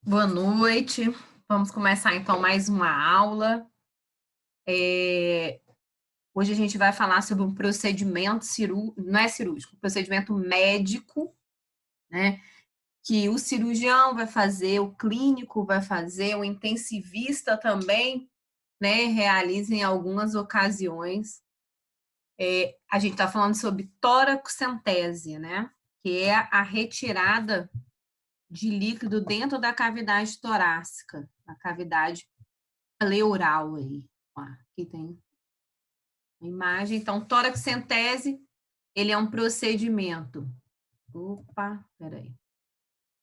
Boa noite. Vamos começar então mais uma aula. Hoje a gente vai falar sobre um procedimento cirúrgico, não é cirúrgico, um procedimento médico, né? Que o cirurgião vai fazer, o clínico vai fazer, o intensivista também, né? Realiza em algumas ocasiões. A gente está falando sobre toracocentese, né? Que é a retirada de líquido dentro da cavidade torácica, a cavidade pleural aí. Ó, aqui tem a imagem. Então, toracocentese, ele é um procedimento. Opa, peraí.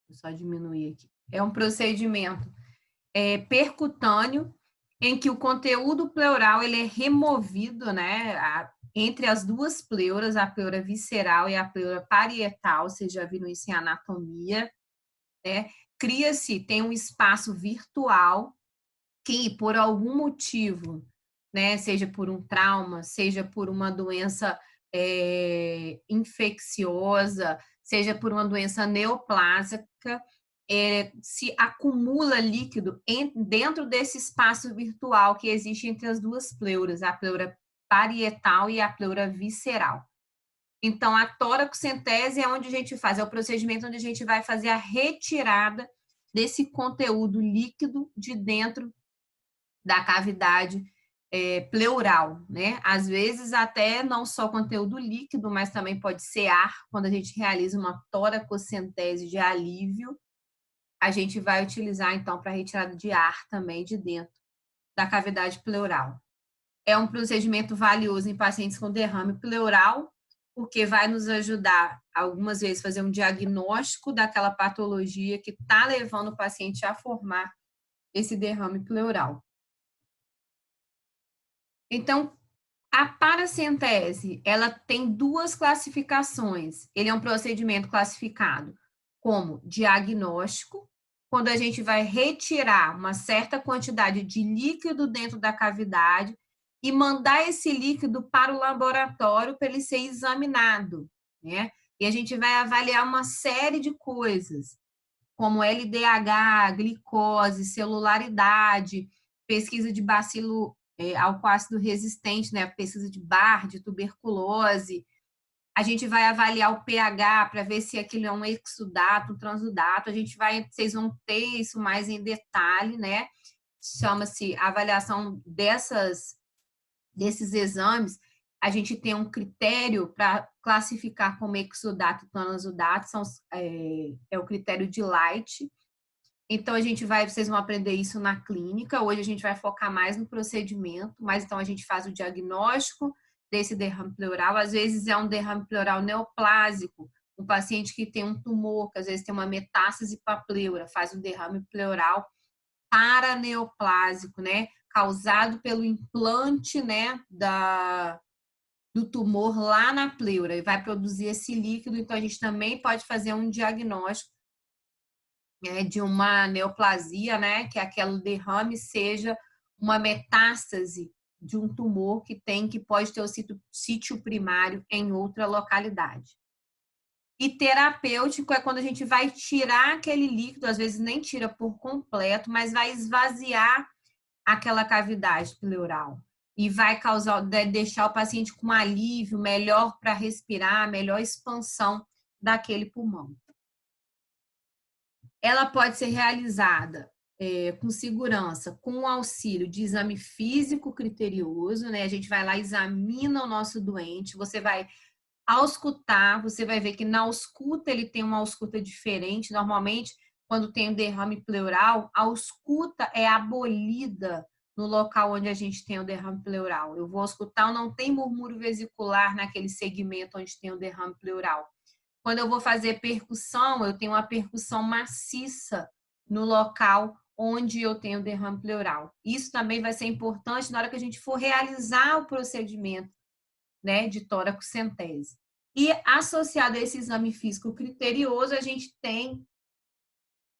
Vou só diminuir aqui. É um procedimento percutâneo em que o conteúdo pleural ele é removido, né, entre as duas pleuras, a pleura visceral e a pleura parietal, vocês já viram isso em anatomia, né? Cria-se, tem um espaço virtual que, por algum motivo, né, seja por um trauma, seja por uma doença infecciosa, seja por uma doença neoplásica, se acumula líquido dentro desse espaço virtual que existe entre as duas pleuras, a pleura parietal e a pleura visceral. Então, a toracocentese é onde a gente faz, é o procedimento onde a gente vai fazer a retirada desse conteúdo líquido de dentro da cavidade pleural, né? Às vezes até não só conteúdo líquido, mas também pode ser ar. Quando a gente realiza uma toracocentese de alívio, a gente vai utilizar então para retirada de ar também de dentro da cavidade pleural. É um procedimento valioso em pacientes com derrame pleural, porque vai nos ajudar algumas vezes a fazer um diagnóstico daquela patologia que está levando o paciente a formar esse derrame pleural. Então, a paracentese, ela tem duas classificações. Ele é um procedimento classificado como diagnóstico, quando a gente vai retirar uma certa quantidade de líquido dentro da cavidade e mandar esse líquido para o laboratório para ele ser examinado, né? E a gente vai avaliar uma série de coisas, como LDH, glicose, celularidade, pesquisa de bacilo alcoácido resistente, né? Pesquisa de Bar, de tuberculose. A gente vai avaliar o pH para ver se aquilo é um exudato, um transudato. Vocês vão ter isso mais em detalhe, né? Chama-se avaliação desses exames. A gente tem um critério para classificar como exudato e transudato, é o critério de Light. Então, vocês vão aprender isso na clínica. Hoje a gente vai focar mais no procedimento, mas então a gente faz o diagnóstico desse derrame pleural. Às vezes é um derrame pleural neoplásico, um paciente que tem um tumor, que às vezes tem uma metástase para a pleura, faz um derrame pleural paraneoplásico, né? Causado pelo implante, né, do tumor lá na pleura e vai produzir esse líquido. Então, a gente também pode fazer um diagnóstico de uma neoplasia, né, que aquele derrame seja uma metástase de um tumor que pode ter o sítio primário em outra localidade. E terapêutico é quando a gente vai tirar aquele líquido, às vezes nem tira por completo, mas vai esvaziar aquela cavidade pleural e vai deixar o paciente com alívio, melhor para respirar, melhor expansão daquele pulmão. Ela pode ser realizada com segurança, com o auxílio de exame físico criterioso, né? A gente vai lá, examina o nosso doente, você vai auscultar, você vai ver que na ausculta ele tem uma ausculta diferente. Normalmente, quando tem um derrame pleural, a ausculta é abolida no local onde a gente tem o derrame pleural. Eu vou auscultar, não tem murmúrio vesicular naquele segmento onde tem o derrame pleural. Quando eu vou fazer percussão, eu tenho uma percussão maciça no local onde eu tenho derrame pleural. Isso também vai ser importante na hora que a gente for realizar o procedimento, né, de toracocentese. E associado a esse exame físico criterioso, a gente tem,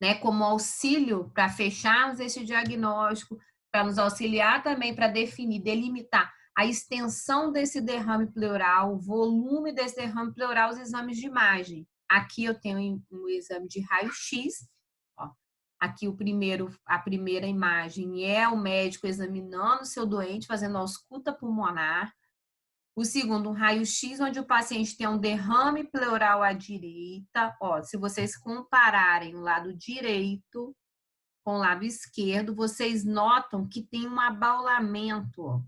né, como auxílio para fecharmos esse diagnóstico, para nos auxiliar também para definir, delimitar a extensão desse derrame pleural, o volume desse derrame pleural, os exames de imagem. Aqui eu tenho um exame de raio-x, Aqui a primeira imagem é o médico examinando o seu doente, fazendo ausculta pulmonar. O segundo, um raio-x, onde o paciente tem um derrame pleural à direita. Ó, se vocês compararem o lado direito com o lado esquerdo, vocês notam que tem um abaulamento, ó,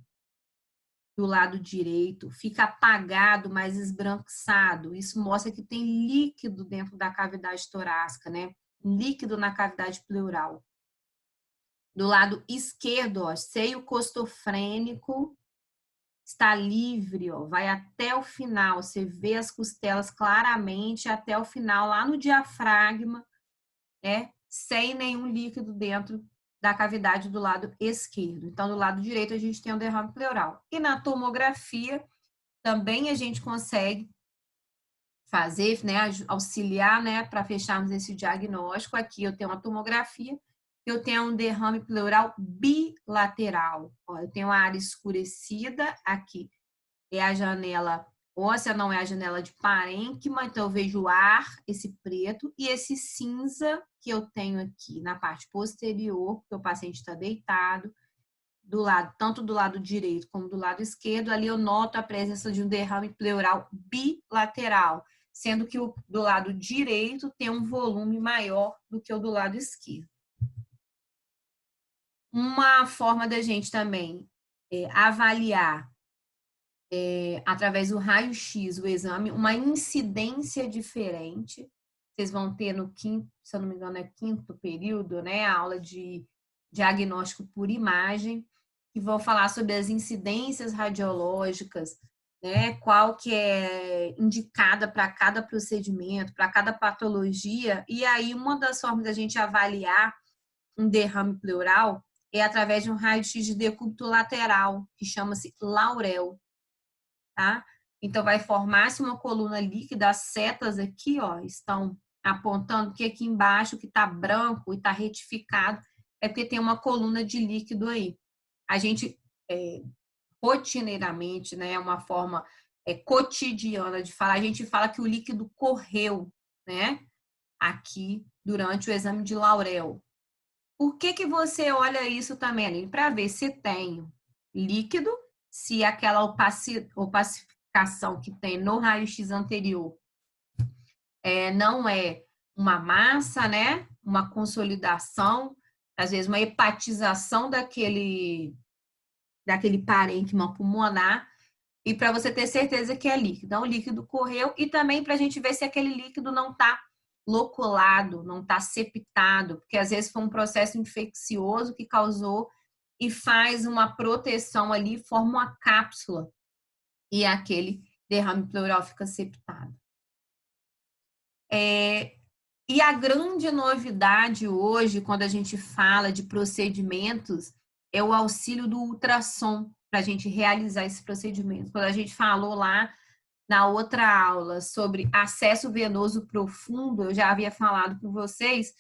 do lado direito, fica apagado, mais esbranquiçado. Isso mostra que tem líquido dentro da cavidade torácica, né? Líquido na cavidade pleural. Do lado esquerdo, ó, seio costofrênico está livre, ó, vai até o final. Você vê as costelas claramente até o final, lá no diafragma, né? Sem nenhum líquido dentro da cavidade do lado esquerdo. Então, do lado direito, a gente tem um derrame pleural. E na tomografia, também a gente consegue fazer, né, auxiliar, né, para fecharmos esse diagnóstico. Aqui eu tenho uma tomografia, eu tenho um derrame pleural bilateral. Ó, eu tenho a área escurecida aqui, é a janela óssea, não é a janela de parênquima, então eu vejo ar, esse preto, e esse cinza que eu tenho aqui na parte posterior, porque o paciente está deitado, do lado, tanto do lado direito como do lado esquerdo, ali eu noto a presença de um derrame pleural bilateral, sendo que o do lado direito tem um volume maior do que o do lado esquerdo. Uma forma da gente também avaliar através do raio-x o exame, uma incidência diferente. Vocês vão ter no quinto, se eu não me engano, é quinto período, né? A aula de diagnóstico por imagem, que vão falar sobre as incidências radiológicas, né? Qual que é indicada para cada procedimento, para cada patologia. E aí, uma das formas da gente avaliar um derrame pleural é através de um raio-x de decúbito lateral, que chama-se Laurel. Tá? Então, vai formar-se uma coluna líquida, as setas aqui, ó, estão apontando que aqui embaixo, que está branco e está retificado, é porque tem uma coluna de líquido aí. A gente, rotineiramente, né, uma forma cotidiana de falar, a gente fala que o líquido correu, né, aqui durante o exame de Laurel. Por que que você olha isso também, Aline? Para ver se tem líquido, se aquela opacificação que tem no raio-x anterior não é uma massa, né? Uma consolidação, às vezes uma hepatização daquele parênquima pulmonar, e para você ter certeza que é líquido. Então, o líquido correu, e também para a gente ver se aquele líquido não está loculado, não está septado, porque às vezes foi um processo infeccioso que causou e faz uma proteção ali, forma uma cápsula, e aquele derrame pleural fica septado. E a grande novidade hoje, quando a gente fala de procedimentos, é o auxílio do ultrassom para a gente realizar esse procedimento. Quando a gente falou lá na outra aula sobre acesso venoso profundo, eu já havia falado com vocês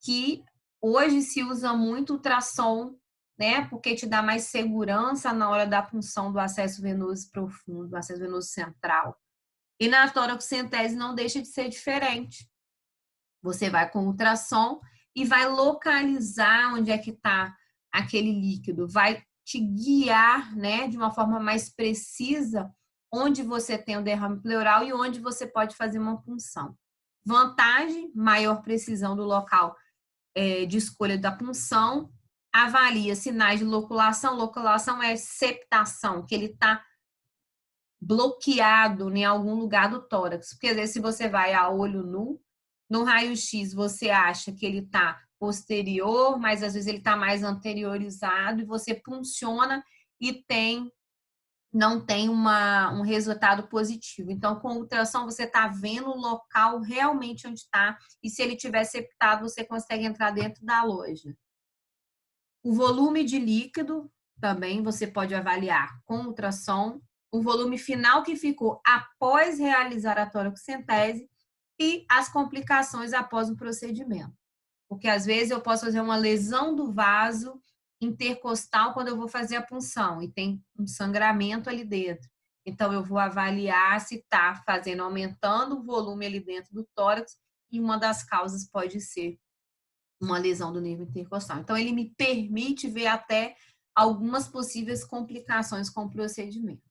que hoje se usa muito ultrassom, né? Porque te dá mais segurança na hora da punção do acesso venoso profundo, do acesso venoso central. E na toracocentese não deixa de ser diferente. Você vai com ultrassom e vai localizar onde é que está aquele líquido, vai te guiar, né, de uma forma mais precisa onde você tem o derrame pleural e onde você pode fazer uma punção. Vantagem, maior precisão do local de escolha da punção, avalia sinais de loculação. Loculação é septação, que ele está bloqueado em algum lugar do tórax. Porque às vezes se você vai a olho nu, no raio-x você acha que ele está posterior, mas às vezes ele está mais anteriorizado, e você punciona e não tem um resultado positivo. Então, com ultrassom, você está vendo o local realmente onde está, e se ele tiver septado, você consegue entrar dentro da loja. O volume de líquido também você pode avaliar com ultrassom, o volume final que ficou após realizar a toracocentese e as complicações após o procedimento. Porque às vezes eu posso fazer uma lesão do vaso intercostal quando eu vou fazer a punção e tem um sangramento ali dentro. Então eu vou avaliar se está fazendo, aumentando o volume ali dentro do tórax, e uma das causas pode ser uma lesão do nervo intercostal. Então, ele me permite ver até algumas possíveis complicações com o procedimento.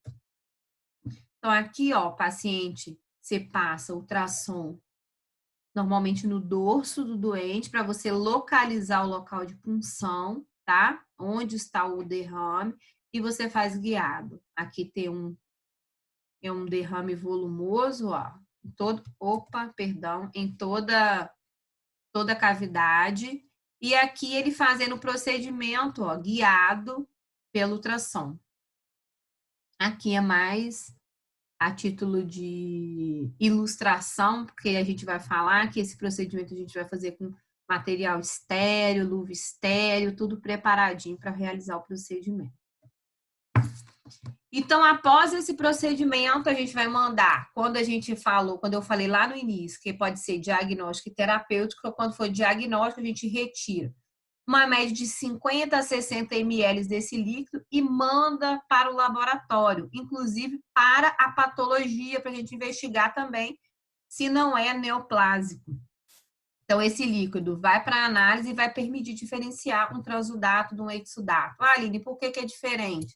Então, aqui, ó, paciente, você passa ultrassom normalmente no dorso do doente para você localizar o local de punção, tá? Onde está o derrame e você faz guiado. Aqui tem um derrame volumoso, ó, em toda a cavidade. E aqui ele fazendo o procedimento, ó, guiado pelo ultrassom. Aqui é mais a título de ilustração, porque a gente vai falar que esse procedimento a gente vai fazer com material estéreo, luva estéreo, tudo preparadinho para realizar o procedimento. Então, após esse procedimento, a gente vai mandar, quando eu falei lá no início, que pode ser diagnóstico e terapêutico, quando for diagnóstico, a gente retira uma média de 50 a 60 ml desse líquido e manda para o laboratório, inclusive para a patologia, para a gente investigar também se não é neoplásico. Então, esse líquido vai para a análise e vai permitir diferenciar um transudato de um exudato. Ah, Aline, por que é diferente?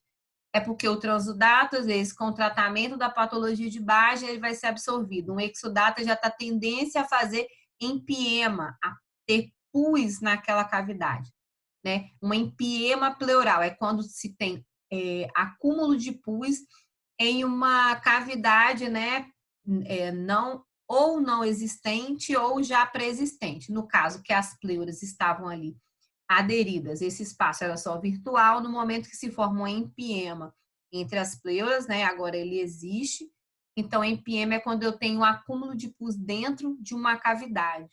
É porque o transudato, às vezes, com o tratamento da patologia de base, ele vai ser absorvido. Um exudato já está tendência a fazer empiema, a ter pus naquela cavidade, né? Uma empiema pleural é quando se tem acúmulo de pus em uma cavidade, né? Não existente ou já pré-existente. No caso que as pleuras estavam ali aderidas, esse espaço era só virtual, no momento que se forma um empiema entre as pleuras, né? Agora ele existe. Então, empiema é quando eu tenho um acúmulo de pus dentro de uma cavidade.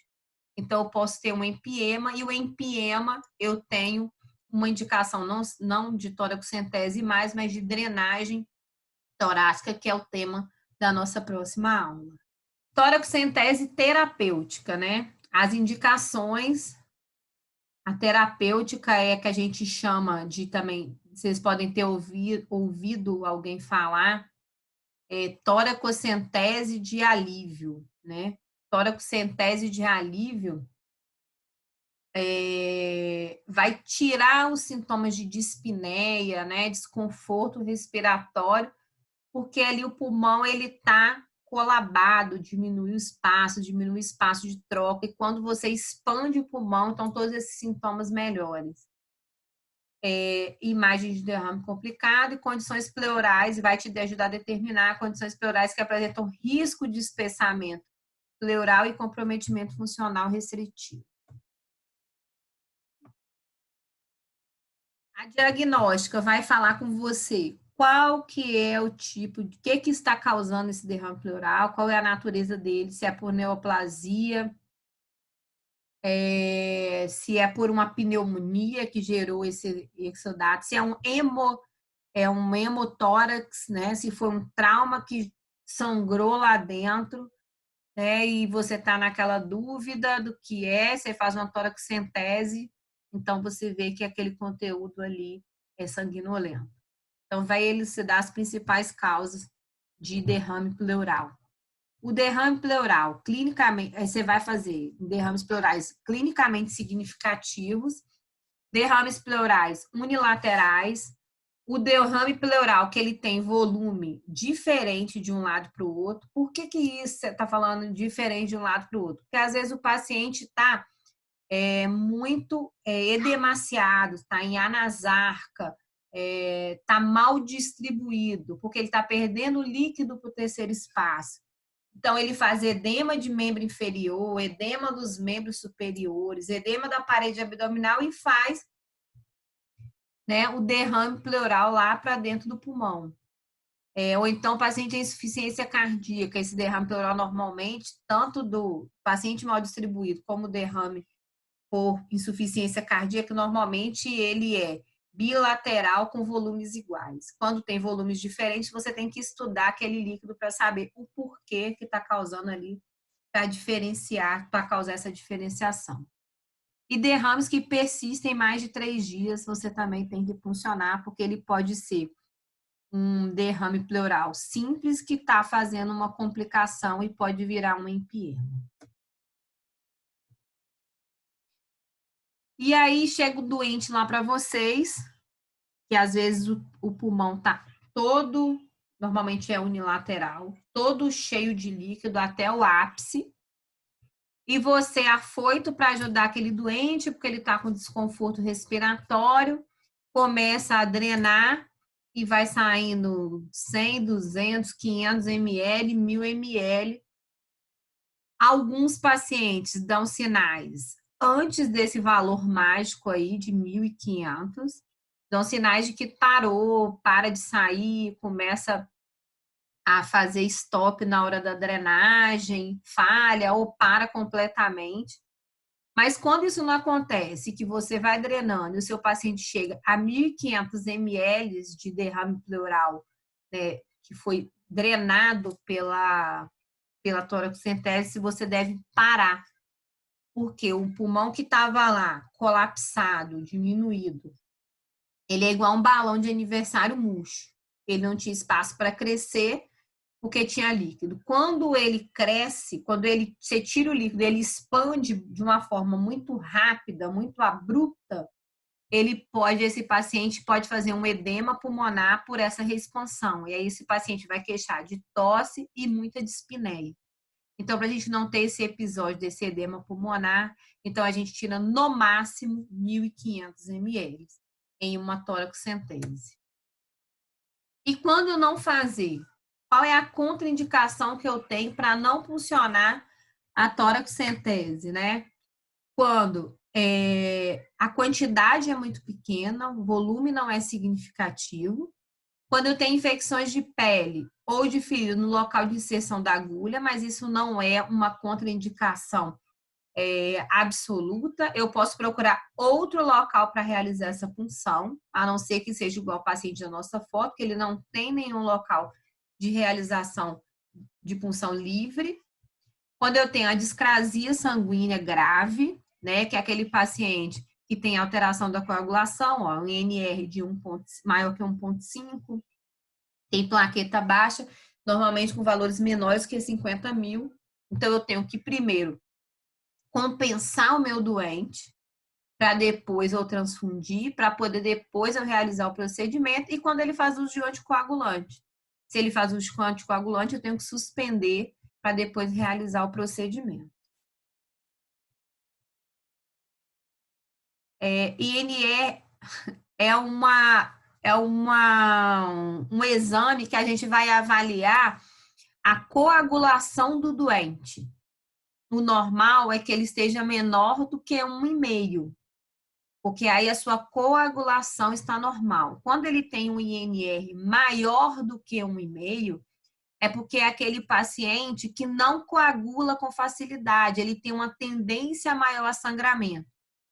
Então, eu posso ter um empiema e o empiema eu tenho uma indicação não de toracocentese mais, mas de drenagem torácica, que é o tema da nossa próxima aula. Toracocentese terapêutica, né? As indicações, a terapêutica é que a gente chama de também, vocês podem ter ouvido alguém falar, toracocentese de alívio, né? Toracocentese de alívio vai tirar os sintomas de dispneia, né, desconforto respiratório, porque ali o pulmão ele está colabado, diminui o espaço de troca, e quando você expande o pulmão, então todos esses sintomas melhores. Imagem de derrame complicado e condições pleurais, vai te ajudar a determinar condições pleurais que apresentam risco de espessamento pleural e comprometimento funcional restritivo. A diagnóstica vai falar com você qual que é o tipo, o que está causando esse derrame pleural, qual é a natureza dele, se é por neoplasia, se é por uma pneumonia que gerou esse exudato, se é um hemotórax, né? Se foi um trauma que sangrou lá dentro, né? E você está naquela dúvida do que é, você faz uma toracocentese, então você vê que aquele conteúdo ali é sanguinolento. Então, vai elucidar as principais causas de derrame pleural. O derrame pleural, clinicamente, você vai fazer derrames pleurais clinicamente significativos, derrames pleurais unilaterais, o derrame pleural, que ele tem volume diferente de um lado para o outro. Por que isso está falando diferente de um lado para o outro? Porque às vezes o paciente está muito edemaciado, está em anasarca, está mal distribuído, porque ele está perdendo líquido para o terceiro espaço. Então, ele faz edema de membro inferior, edema dos membros superiores, edema da parede abdominal e faz, né, o derrame pleural lá para dentro do pulmão. Ou então, o paciente tem insuficiência cardíaca, esse derrame pleural normalmente, tanto do paciente mal distribuído como o derrame por insuficiência cardíaca, normalmente ele é bilateral com volumes iguais. Quando tem volumes diferentes, você tem que estudar aquele líquido para saber o porquê que está causando ali, para diferenciar, para causar essa diferenciação. E derrames que persistem mais de 3 dias, você também tem que funcionar, porque ele pode ser um derrame pleural simples que está fazendo uma complicação e pode virar um empiema. E aí chega o doente lá para vocês, que às vezes o pulmão tá todo, normalmente é unilateral, todo cheio de líquido até o ápice, e você é afoito para ajudar aquele doente, porque ele está com desconforto respiratório, começa a drenar e vai saindo 100, 200, 500 ml, 1000 ml. Alguns pacientes dão sinais antes desse valor mágico aí de 1.500, dão sinais de que parou, para de sair, começa a fazer stop na hora da drenagem, falha ou para completamente. Mas quando isso não acontece, que você vai drenando e o seu paciente chega a 1.500 ml de derrame pleural, né, que foi drenado pela toracocentese, você deve parar. Porque o pulmão que estava lá, colapsado, diminuído, ele é igual um balão de aniversário murcho. Ele não tinha espaço para crescer, porque tinha líquido. Quando ele cresce, você tira o líquido, ele expande de uma forma muito rápida, muito abrupta, esse paciente pode fazer um edema pulmonar por essa reexpansão. E aí esse paciente vai queixar de tosse e muita dispneia. Então, para a gente não ter esse episódio desse edema pulmonar, então a gente tira no máximo 1.500 ml em uma toracocentese. E quando não fazer? Qual é a contraindicação que eu tenho para não funcionar a toracocentese, né? Quando a quantidade é muito pequena, o volume não é significativo. Quando eu tenho infecções de pele ou de ferida no local de inserção da agulha, mas isso não é uma contraindicação absoluta, eu posso procurar outro local para realizar essa punção, a não ser que seja igual ao paciente da nossa foto, que ele não tem nenhum local de realização de punção livre. Quando eu tenho a discrasia sanguínea grave, né, que é aquele paciente que tem alteração da coagulação, ó, um INR de maior que 1,5, tem plaqueta baixa, normalmente com valores menores que 50 mil. Então, eu tenho que primeiro compensar o meu doente, para depois eu transfundir, para poder depois eu realizar o procedimento, e quando ele faz uso de anticoagulante. Se ele faz uso de anticoagulante, eu tenho que suspender para depois realizar o procedimento. INE um exame que a gente vai avaliar a coagulação do doente. O normal é que ele esteja menor do que 1,5, porque aí a sua coagulação está normal. Quando ele tem um INR maior do que 1,5, é porque é aquele paciente que não coagula com facilidade, ele tem uma tendência maior a sangramento.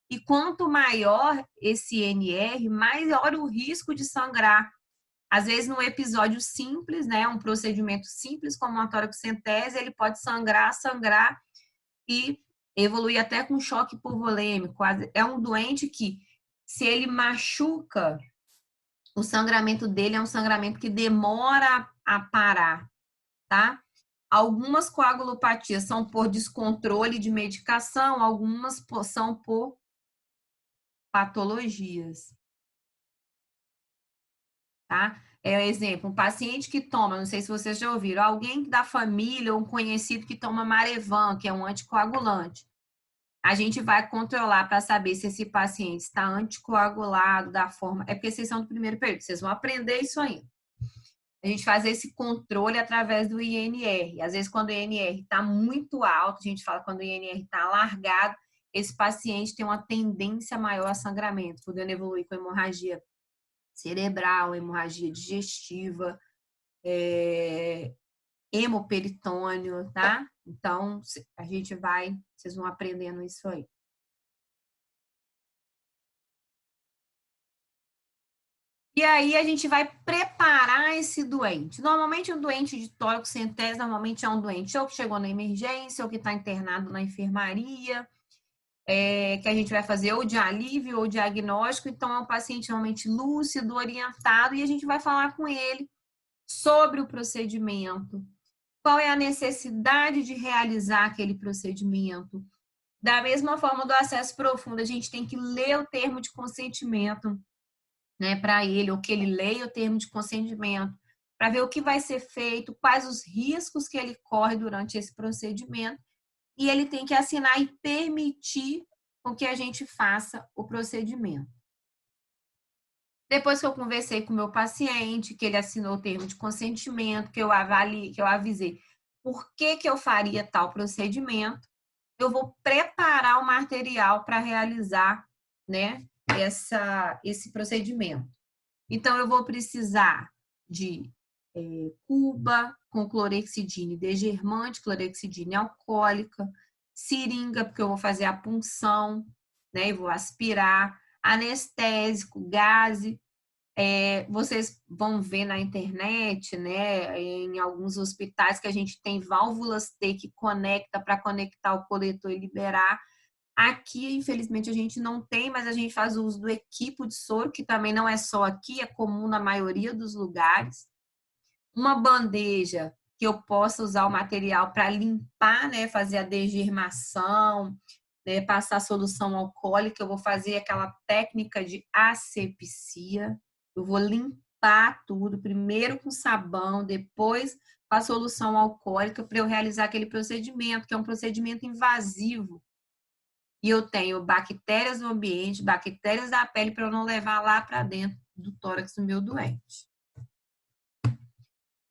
E quanto maior esse INR, maior o risco de sangrar. Às vezes, num episódio simples, né, um procedimento simples como uma toracocentese, ele pode sangrar e evoluir até com choque hipovolêmico. É um doente que, se ele machuca, o sangramento dele é um sangramento que demora a parar, tá? Algumas coagulopatias são por descontrole de medicação, algumas são por patologias, tá? Exemplo, um paciente que toma, não sei se vocês já ouviram, alguém da família ou um conhecido que toma Marevan, que é um anticoagulante. A gente vai controlar para saber se esse paciente está anticoagulado da forma... É porque vocês são do primeiro período, vocês vão aprender isso ainda. A gente faz esse controle através do INR. Às vezes, quando o INR está muito alto, a gente fala quando o INR está alargado, esse paciente tem uma tendência maior a sangramento, podendo evoluir com hemorragia cerebral, hemorragia digestiva, hemoperitônio, tá? Então, vocês vão aprendendo isso aí. E aí a gente vai preparar esse doente. Normalmente um doente de toracocentese, normalmente é um doente ou que chegou na emergência, ou que está internado na enfermaria, que a gente vai fazer ou de alívio ou diagnóstico. Então é um paciente realmente lúcido, orientado, e a gente vai falar com ele sobre o procedimento, qual é a necessidade de realizar aquele procedimento, Da mesma forma do acesso profundo, a gente tem que ler o termo de consentimento, né, para ele, ou que ele leia o termo de consentimento, para ver o que vai ser feito, quais os riscos que ele corre durante esse procedimento, e ele tem que assinar e permitir com que a gente faça o procedimento. Depois que eu conversei com o meu paciente, que ele assinou o termo de consentimento, que eu avalio, que eu avisei por que eu faria tal procedimento, eu vou preparar o material para realizar, né, esse procedimento. Então, eu vou precisar de cuba com clorexidina desgermante, clorexidina alcoólica, seringa, porque eu vou fazer a punção, né, e vou aspirar, anestésico, gaze. Vocês vão ver na internet, né, em alguns hospitais que a gente tem válvulas T que conecta para conectar o coletor e liberar. Aqui, infelizmente, a gente não tem, mas a gente faz uso do equipo de soro, que também não é só aqui, é comum na maioria dos lugares. Uma bandeja que eu possa usar o material para limpar, né, fazer a degermação, né, passar solução alcoólica, eu vou fazer aquela técnica de asepsia. Eu vou limpar tudo, primeiro com sabão, depois com a solução alcoólica, para eu realizar aquele procedimento, que é um procedimento invasivo. E eu tenho bactérias no ambiente, bactérias da pele, para eu não levar lá para dentro do tórax do meu doente.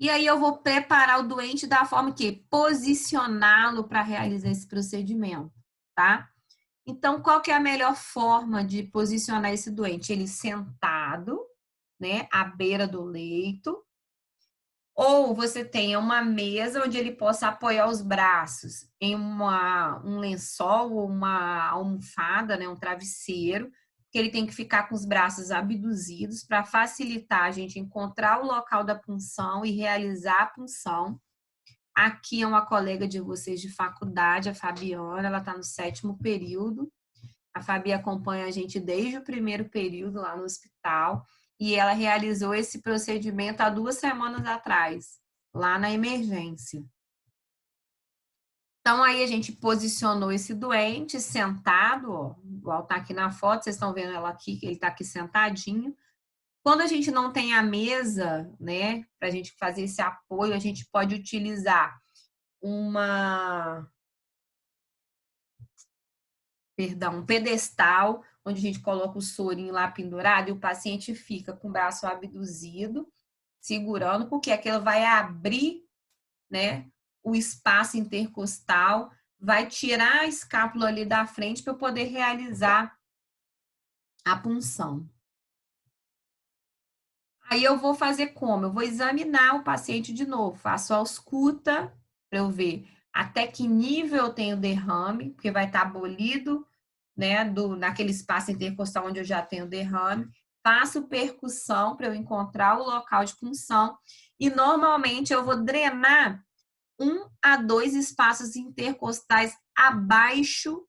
E aí eu vou preparar o doente da forma que posicioná-lo para realizar esse procedimento, tá? Então, qual que é a melhor forma de posicionar esse doente? Ele sentado, né, à beira do leito, ou você tenha uma mesa onde ele possa apoiar os braços em um lençol ou uma almofada, né, um travesseiro, que ele tem que ficar com os braços abduzidos para facilitar a gente encontrar o local da punção e realizar a punção. Aqui é uma colega de vocês de faculdade, a Fabiana, ela está no 7º período. A Fabi acompanha a gente desde o primeiro período lá no hospital e ela realizou esse procedimento há 2 semanas atrás, lá na emergência. Então, aí a gente posicionou esse doente sentado, ó, igual tá aqui na foto, vocês estão vendo ela aqui, ele tá aqui sentadinho. Quando a gente não tem a mesa, né, para a gente fazer esse apoio, a gente pode utilizar um pedestal, onde a gente coloca o sorinho lá pendurado e o paciente fica com o braço abduzido, segurando, porque aquilo vai abrir, né, o espaço intercostal, vai tirar a escápula ali da frente para eu poder realizar a punção. Aí eu vou fazer como? Eu vou examinar o paciente de novo, faço a ausculta para eu ver até que nível eu tenho derrame, porque vai estar abolido, né, naquele espaço intercostal onde eu já tenho derrame, faço percussão para eu encontrar o local de punção e normalmente eu vou drenar 1 a 2 espaços intercostais abaixo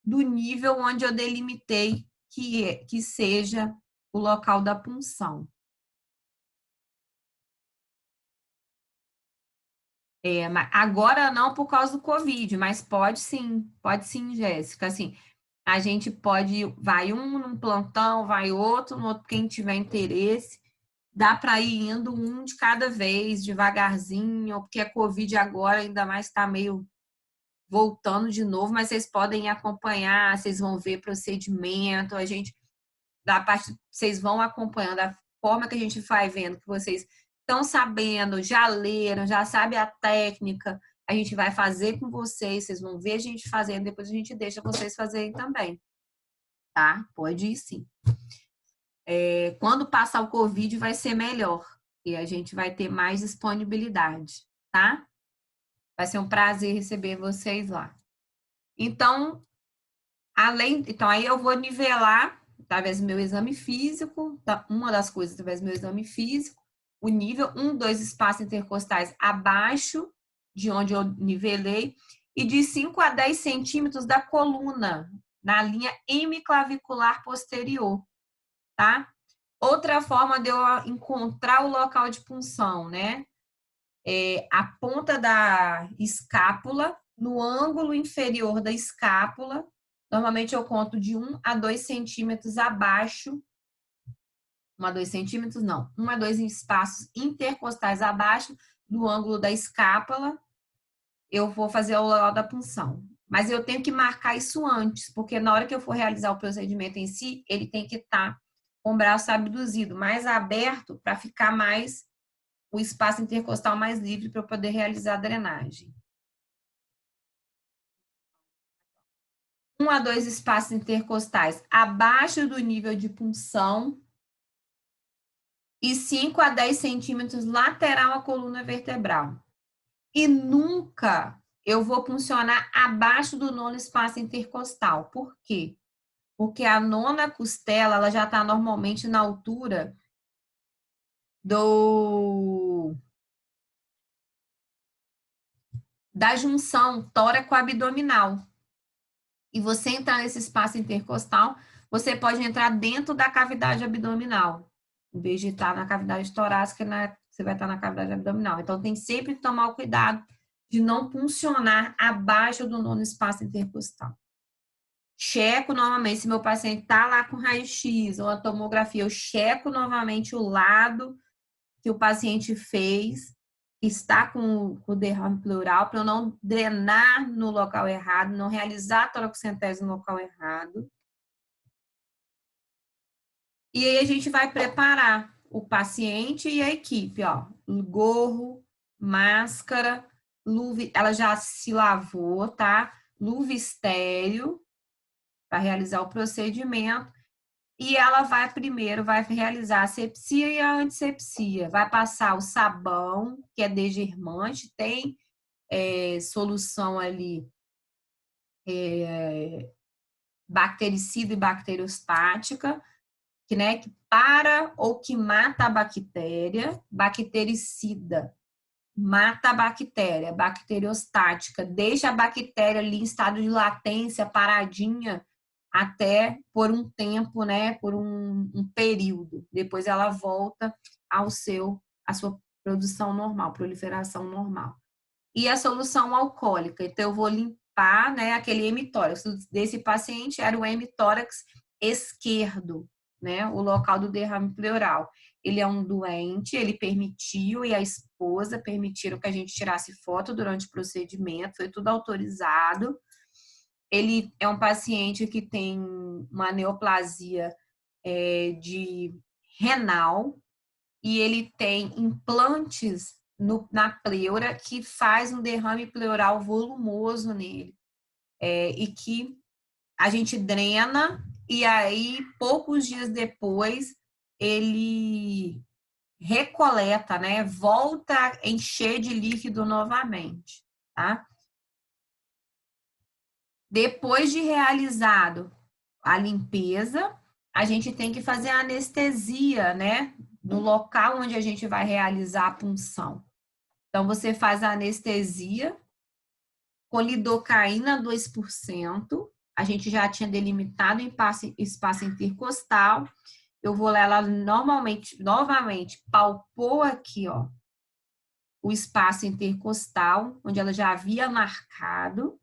do nível onde eu delimitei que seja o local da punção. Agora não por causa do Covid, mas pode sim, Jéssica. Assim, a gente pode, vai um num plantão, vai outro, no outro, quem tiver interesse, dá para ir indo um de cada vez, devagarzinho, porque a Covid agora ainda mais está meio voltando de novo, mas vocês podem acompanhar, vocês vão ver procedimento, a gente, da parte, vocês vão acompanhando a forma que a gente vai vendo que vocês estão sabendo, já leram, já sabem a técnica, a gente vai fazer com vocês, vocês vão ver a gente fazendo, depois a gente deixa vocês fazerem também, tá? Pode ir sim. Quando passar o Covid vai ser melhor e a gente vai ter mais disponibilidade, tá? Vai ser um prazer receber vocês lá. Então, então aí eu vou nivelar através do meu exame físico, uma das coisas através do meu exame físico, o nível, 1, 2 espaços intercostais abaixo de onde eu nivelei, e de 5 a 10 centímetros da coluna, na linha hemiclavicular posterior, tá? Outra forma de eu encontrar o local de punção, né? A ponta da escápula, no ângulo inferior da escápula. Normalmente eu conto de 1 a 2 centímetros abaixo. 1 a 2 centímetros, não. 1 a 2 espaços intercostais abaixo do ângulo da escápula. Eu vou fazer o local da punção. Mas eu tenho que marcar isso antes, porque na hora que eu for realizar o procedimento em si, ele tem que estar com o braço abduzido, mais aberto, para ficar mais o espaço intercostal mais livre para eu poder realizar a drenagem. 1 a 2 espaços intercostais abaixo do nível de punção e 5 a 10 centímetros lateral à coluna vertebral. E nunca eu vou puncionar abaixo do nono espaço intercostal. Por quê? Porque a nona costela, ela já está normalmente na altura da junção tóraco-abdominal. E você entrar nesse espaço intercostal, você pode entrar dentro da cavidade abdominal. Em vez de estar na cavidade torácica, você vai estar na cavidade abdominal. Então, tem sempre que tomar o cuidado de não puncionar abaixo do nono espaço intercostal. Checo novamente, se meu paciente está lá com raio-x ou a tomografia, eu checo novamente o lado que o paciente fez, que está com o derrame pleural, para eu não drenar no local errado, não realizar a toracocentese no local errado. E aí a gente vai preparar o paciente e a equipe, ó, gorro, máscara, luva, ela já se lavou, tá? Luva estéreo para realizar o procedimento. E ela vai primeiro, vai realizar a asepsia e a antisepsia. Vai passar o sabão, que é desgermante, tem solução ali bactericida e bacteriostática, que, né, que para ou que mata a bactéria. Bactericida mata a bactéria. Bacteriostática deixa a bactéria ali em estado de latência, paradinha, até por um tempo, né, por um período. Depois ela volta à sua produção normal, proliferação normal. E a solução alcoólica, então eu vou limpar, né, aquele hemitórax. Desse paciente era o hemitórax esquerdo, né, o local do derrame pleural. Ele é um doente, ele permitiu e a esposa permitiram que a gente tirasse foto durante o procedimento, foi tudo autorizado. Ele é um paciente que tem uma neoplasia de renal e ele tem implantes na pleura que faz um derrame pleural volumoso nele. E que a gente drena e aí, poucos dias depois, ele recoleta, né? Volta a encher de líquido novamente, tá? Depois de realizado a limpeza, a gente tem que fazer a anestesia, né? No local onde a gente vai realizar a punção. Então, você faz a anestesia com lidocaína 2%. A gente já tinha delimitado o espaço intercostal. Eu vou lá, ela novamente, palpou aqui, ó, o espaço intercostal, onde ela já havia marcado,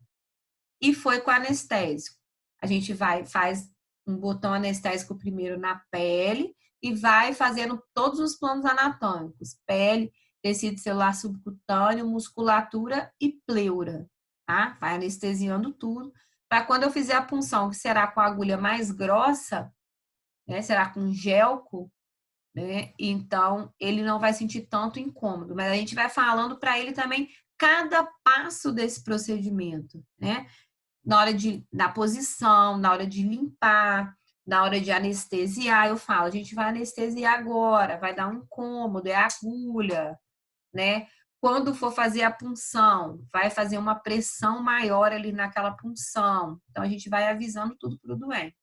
e foi com anestésico. A gente faz um botão anestésico primeiro na pele e vai fazendo todos os planos anatômicos: pele, tecido celular subcutâneo, musculatura e pleura, tá? Vai anestesiando tudo, para quando eu fizer a punção, que será com a agulha mais grossa, né? Será com gelco, né? Então, ele não vai sentir tanto incômodo, mas a gente vai falando para ele também cada passo desse procedimento, né? Na posição, na hora de limpar, na hora de anestesiar, eu falo, a gente vai anestesiar agora, vai dar um incômodo, é a agulha, né? Quando for fazer a punção, vai fazer uma pressão maior ali naquela punção. Então, a gente vai avisando tudo para o doente.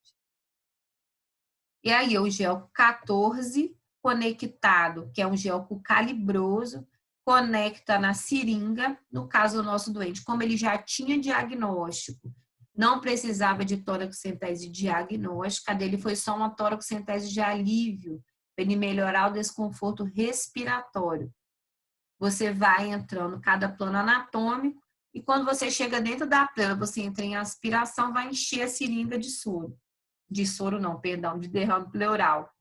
E aí, o gel 14 conectado, que é um gel calibroso, conecta na seringa, no caso do nosso doente, como ele já tinha diagnóstico, não precisava de toracocentese diagnóstica, a dele foi só uma toracocentese de alívio, para ele melhorar o desconforto respiratório. Você vai entrando cada plano anatômico E quando você chega dentro da pleura, você entra em aspiração, vai encher a seringa de soro. De soro não, perdão, de derrame pleural.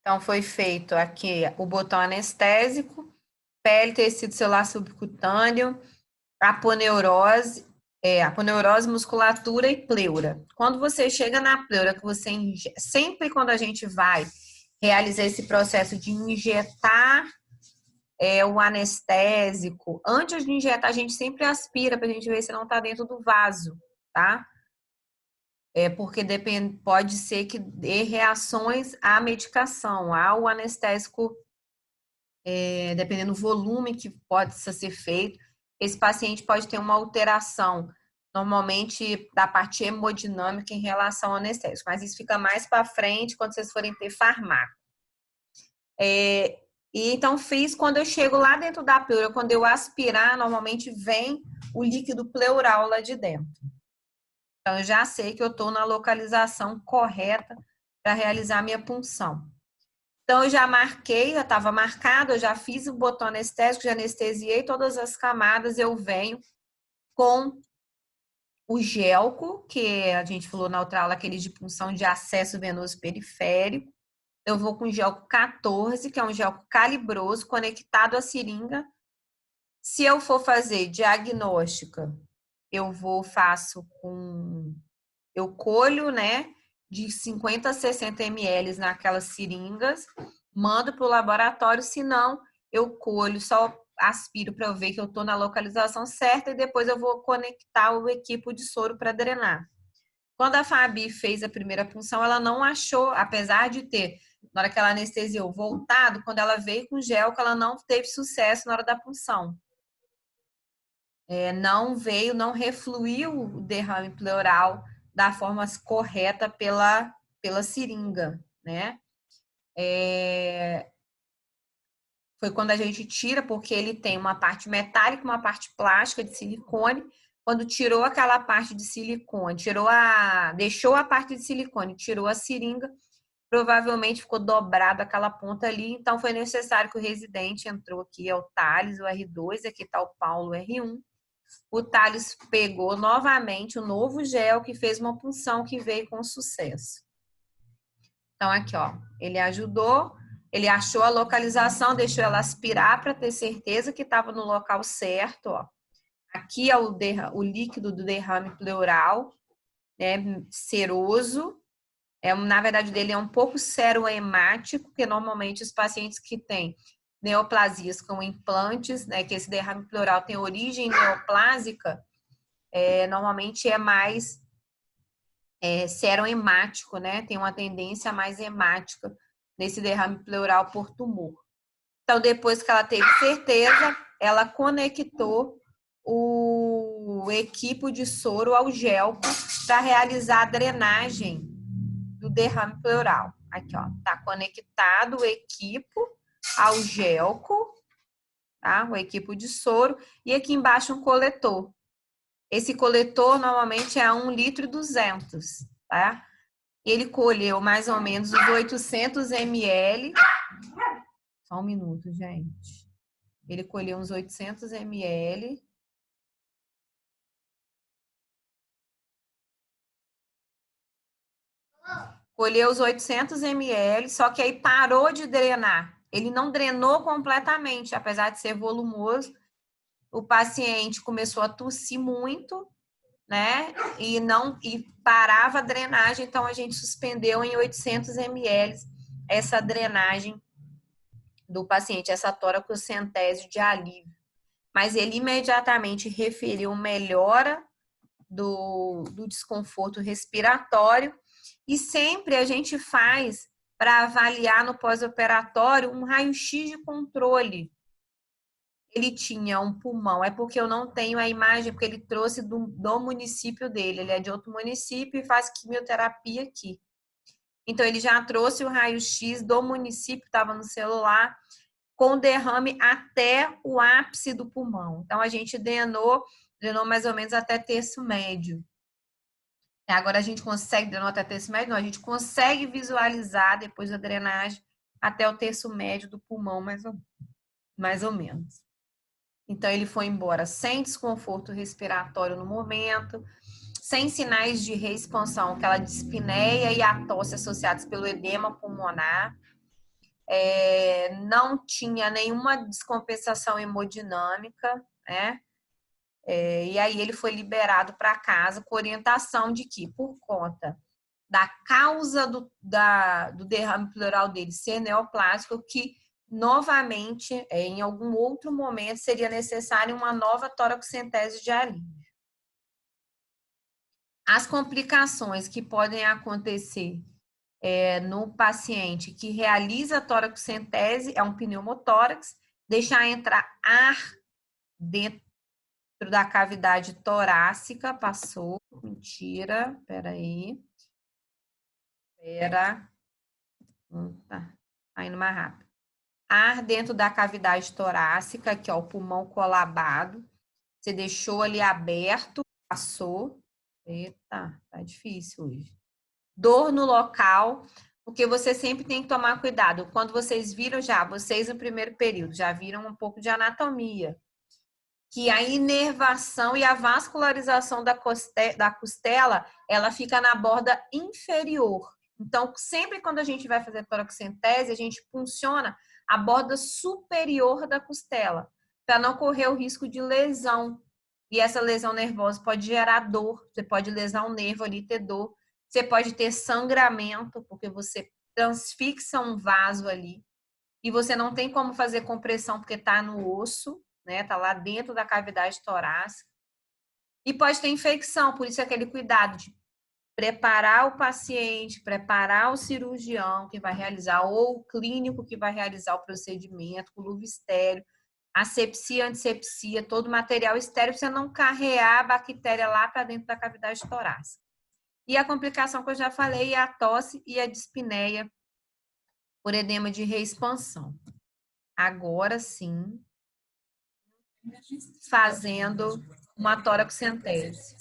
Então, foi feito aqui o botão anestésico, pele, tecido celular subcutâneo, aponeurose, musculatura e pleura. Quando você chega na pleura, que você sempre quando a gente vai realizar esse processo de injetar o anestésico, antes de injetar, a gente sempre aspira para a gente ver se não está dentro do vaso, tá? Porque pode ser que dê reações à medicação, ao anestésico, dependendo do volume que pode ser feito. Esse paciente pode ter uma alteração, normalmente da parte hemodinâmica em relação ao anestésico, mas isso fica mais para frente quando vocês forem ter farmácia. E então fiz quando eu chego lá dentro da pleura, quando eu aspirar, normalmente vem o líquido pleural lá de dentro. Então eu já sei que eu estou na localização correta para realizar a minha punção. Então eu já marquei, já estava marcado, eu já fiz o botão anestésico, já anestesiei todas as camadas, eu venho com o gelco, que a gente falou na outra aula, aquele de punção de acesso venoso periférico. Eu vou com o gelco 14, que é um gelco calibroso, conectado à seringa. Se eu for fazer diagnóstica, eu colho, né, de 50 a 60 ml naquelas seringas, mando para o laboratório, se não, eu colho, só aspiro para eu ver que eu estou na localização certa e depois eu vou conectar o equipo de soro para drenar. Quando a Fabi fez a primeira punção, ela não achou, apesar de ter, na hora que ela anestesiou, voltado, quando ela veio com gel, que ela não teve sucesso na hora da punção. Não refluiu o derrame pleural da forma correta pela seringa, né? Foi quando a gente tira, porque ele tem uma parte metálica, uma parte plástica de silicone. Quando tirou aquela parte de silicone, deixou a parte de silicone, tirou a seringa, provavelmente ficou dobrado aquela ponta ali, então foi necessário que o residente entrou aqui, é o Thales, o R2, aqui está o Paulo, o R1. O Thales pegou novamente o novo gel que fez uma punção que veio com sucesso. Então, aqui, ó, ele ajudou, ele achou a localização, deixou ela aspirar para ter certeza que estava no local certo, ó. Aqui é o líquido do derrame pleural, né, seroso. Na verdade, dele é um pouco serohemático, porque normalmente os pacientes que têm neoplasias com implantes, né, que esse derrame pleural tem origem neoplásica, normalmente é mais serohemático, né? Tem uma tendência mais hemática nesse derrame pleural por tumor. Então, depois que ela teve certeza, ela conectou o equipo de soro ao gelco para realizar a drenagem do derrame pleural. Aqui, ó, tá conectado o equipo ao gelco, tá? O equipo de soro, e aqui embaixo um coletor. Esse coletor normalmente é 1,2 litro, tá? Ele colheu mais ou menos os 800 ml. Só um minuto, gente. Ele colheu uns 800 ml. Colheu os 800 ml, só que aí parou de drenar. Ele não drenou completamente, apesar de ser volumoso. O paciente começou a tossir muito, né? E parava a drenagem, então a gente suspendeu em 800 ml essa drenagem do paciente, essa toracocentese de alívio. Mas ele imediatamente referiu melhora do desconforto respiratório e sempre a gente faz para avaliar no pós-operatório um raio-x de controle. Ele tinha um pulmão, é porque eu não tenho a imagem, porque ele trouxe do município dele, ele é de outro município e faz quimioterapia aqui. Então, ele já trouxe o raio-x do município, estava no celular, com derrame até o ápice do pulmão. Então, a gente drenou mais ou menos até terço médio. Agora, a gente consegue drenar até terço médio? Não, a gente consegue visualizar depois da drenagem até o terço médio do pulmão, mais ou menos. Então, ele foi embora sem desconforto respiratório no momento, sem sinais de reexpansão, aquela dispneia e a tosse associados pelo edema pulmonar. Não tinha nenhuma descompensação hemodinâmica, né? E aí ele foi liberado para casa com orientação de que, por conta da causa do derrame pleural dele ser neoplásico, que novamente, em algum outro momento, seria necessária uma nova toracocentese de aríndia. As complicações que podem acontecer no paciente que realiza a toracocentese é um pneumotórax, deixar entrar ar dentro da cavidade torácica, passou, mentira, peraí, tá indo mais rápido. Ar dentro da cavidade torácica, aqui ó, o pulmão colabado, você deixou ali aberto, passou, eita, tá difícil hoje. Dor no local, porque você sempre tem que tomar cuidado. Quando vocês viram vocês no primeiro período, já viram um pouco de anatomia, que a inervação e a vascularização da costela, ela fica na borda inferior. Então, sempre quando a gente vai fazer toracocentese, a gente funciona a borda superior da costela, para não correr o risco de lesão. E essa lesão nervosa pode gerar dor, você pode lesar um nervo ali, ter dor. Você pode ter sangramento, porque você transfixa um vaso ali. E você não tem como fazer compressão, porque está no osso, né? Está lá dentro da cavidade torácica. E pode ter infecção, por isso aquele cuidado de preparar o paciente, preparar o cirurgião que vai realizar, ou o clínico que vai realizar o procedimento, com luva estéreo, asepsia, antisepsia, todo o material estéreo, para você não carrear a bactéria lá para dentro da cavidade torácica. E a complicação que eu já falei é a tosse e a dispneia por edema de reexpansão. Agora sim, fazendo uma toracocentese.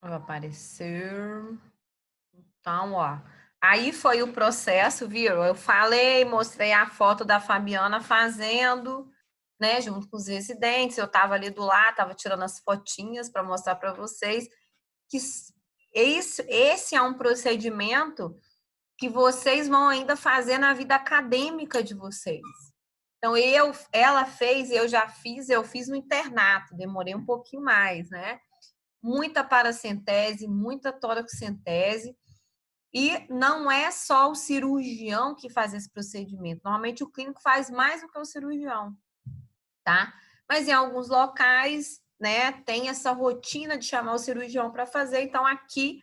Vai aparecer. Então, ó. Aí foi o processo, viu? Eu falei, mostrei a foto da Fabiana fazendo, né, junto com os residentes. Eu estava ali do lado, estava tirando as fotinhas para mostrar para vocês que esse é um procedimento que vocês vão ainda fazer na vida acadêmica de vocês. Então, ela fez, eu já fiz, eu fiz no internato, demorei um pouquinho mais, né? Muita paracentese, muita toracocentese, e não é só o cirurgião que faz esse procedimento. Normalmente o clínico faz mais do que o cirurgião, tá? Mas em alguns locais, né, tem essa rotina de chamar o cirurgião para fazer. Então aqui,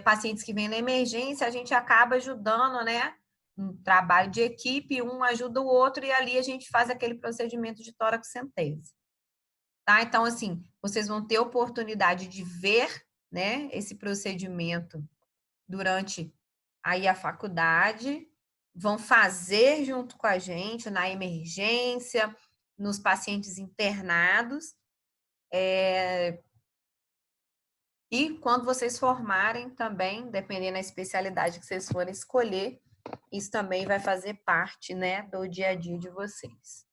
pacientes que vêm na emergência, a gente acaba ajudando, né? Um trabalho de equipe, um ajuda o outro e ali a gente faz aquele procedimento de toracocentese. Tá? Então, assim, vocês vão ter oportunidade de ver, né, esse procedimento durante aí a faculdade, vão fazer junto com a gente na emergência, nos pacientes internados, e quando vocês formarem também, dependendo da especialidade que vocês forem escolher, isso também vai fazer parte, né, do dia a dia de vocês.